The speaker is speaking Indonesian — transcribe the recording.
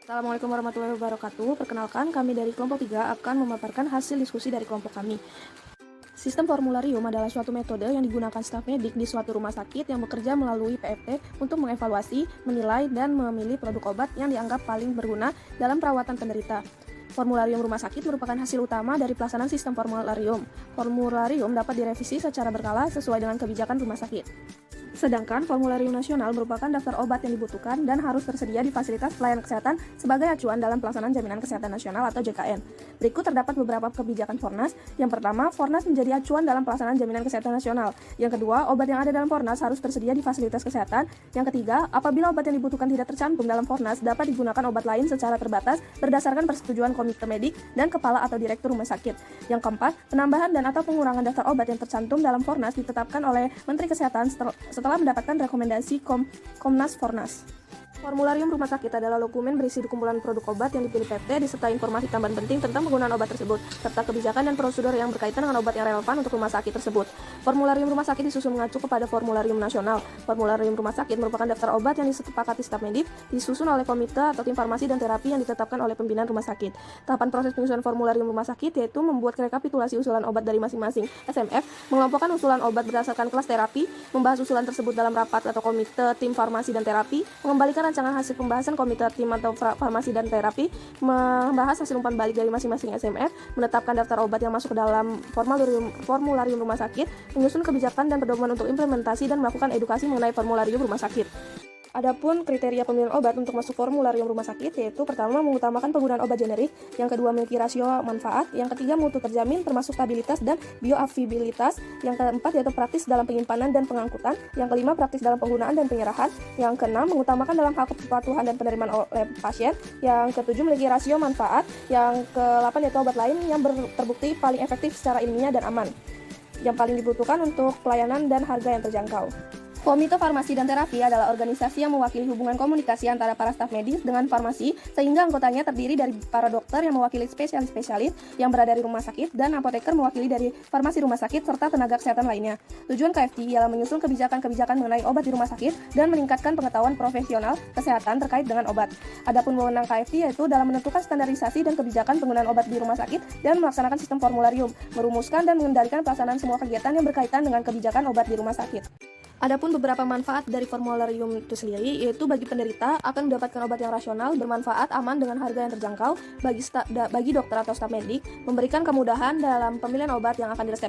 Assalamualaikum warahmatullahi wabarakatuh. Perkenalkan, kami dari kelompok 3 akan memaparkan hasil diskusi dari kelompok kami. Sistem formularium adalah suatu metode yang digunakan staf medik di suatu rumah sakit yang bekerja melalui PFT untuk mengevaluasi, menilai, dan memilih produk obat yang dianggap paling berguna dalam perawatan penderita. Formularium rumah sakit merupakan hasil utama dari pelaksanaan sistem formularium. Formularium dapat direvisi secara berkala sesuai dengan kebijakan rumah sakit. Sedangkan formularium nasional merupakan daftar obat yang dibutuhkan dan harus tersedia di fasilitas pelayanan kesehatan sebagai acuan dalam pelaksanaan jaminan kesehatan nasional atau JKN. Berikut terdapat beberapa kebijakan Fornas. Yang pertama, Fornas menjadi acuan dalam pelaksanaan jaminan kesehatan nasional. Yang kedua, obat yang ada dalam Fornas harus tersedia di fasilitas kesehatan. Yang ketiga, apabila obat yang dibutuhkan tidak tercantum dalam Fornas, dapat digunakan obat lain secara terbatas berdasarkan persetujuan komite medik dan kepala atau direktur rumah sakit. Yang keempat, penambahan dan atau pengurangan daftar obat yang tercantum dalam Fornas ditetapkan oleh Menteri Kesehatan setelah mendapatkan rekomendasi Komnas Fornas. Formularium rumah sakit adalah dokumen berisi kumpulan produk obat yang dipilih PT disertai informasi tambahan penting tentang penggunaan obat tersebut, serta kebijakan dan prosedur yang berkaitan dengan obat yang relevan untuk rumah sakit tersebut. Formularium rumah sakit disusun mengacu kepada formularium nasional. Formularium rumah sakit merupakan daftar obat yang disepakati staf medik, disusun oleh komite atau tim farmasi dan terapi yang ditetapkan oleh pimpinan rumah sakit. Tahapan proses penyusunan formularium rumah sakit yaitu membuat rekapitulasi usulan obat dari masing-masing SMF, mengelompokkan usulan obat berdasarkan kelas terapi, membahas usulan tersebut dalam rapat atau komite tim farmasi dan terapi, mengembalikan rancangan hasil pembahasan komite tim atau farmasi dan terapi, membahas hasil umpan balik dari masing-masing SMF, menetapkan daftar obat yang masuk ke dalam formularium rumah sakit, menyusun kebijakan dan pedoman untuk implementasi dan melakukan edukasi mengenai formularium rumah sakit. Adapun kriteria pemilihan obat untuk masuk formularium rumah sakit yaitu pertama mengutamakan penggunaan obat generik, yang kedua memiliki rasio manfaat, yang ketiga mutu terjamin termasuk stabilitas dan bioavailabilitas, yang keempat yaitu praktis dalam penyimpanan dan pengangkutan, yang kelima praktis dalam penggunaan dan penyerahan, yang keenam mengutamakan dalam hak kepatuhan dan penerimaan oleh pasien, yang ketujuh memiliki rasio manfaat, yang ke-8 yaitu obat lain yang terbukti paling efektif secara ilmiah dan aman, yang paling dibutuhkan untuk pelayanan dan harga yang terjangkau. Komite Farmasi dan Terapi adalah organisasi yang mewakili hubungan komunikasi antara para staf medis dengan farmasi, sehingga anggotanya terdiri dari para dokter yang mewakili spesialis-spesialis yang berada di rumah sakit dan apoteker mewakili dari farmasi rumah sakit serta tenaga kesehatan lainnya. Tujuan KFT ialah menyusun kebijakan-kebijakan mengenai obat di rumah sakit dan meningkatkan pengetahuan profesional kesehatan terkait dengan obat. Adapun wewenang KFT yaitu dalam menentukan standarisasi dan kebijakan penggunaan obat di rumah sakit dan melaksanakan sistem formularium, merumuskan dan mengendalikan pelaksanaan semua kegiatan yang berkaitan dengan kebijakan obat di rumah sakit. Adapun beberapa manfaat dari formularium itu sendiri yaitu bagi penderita akan mendapatkan obat yang rasional, bermanfaat, aman dengan harga yang terjangkau, bagi dokter atau staf medik, memberikan kemudahan dalam pemilihan obat yang akan diresepkan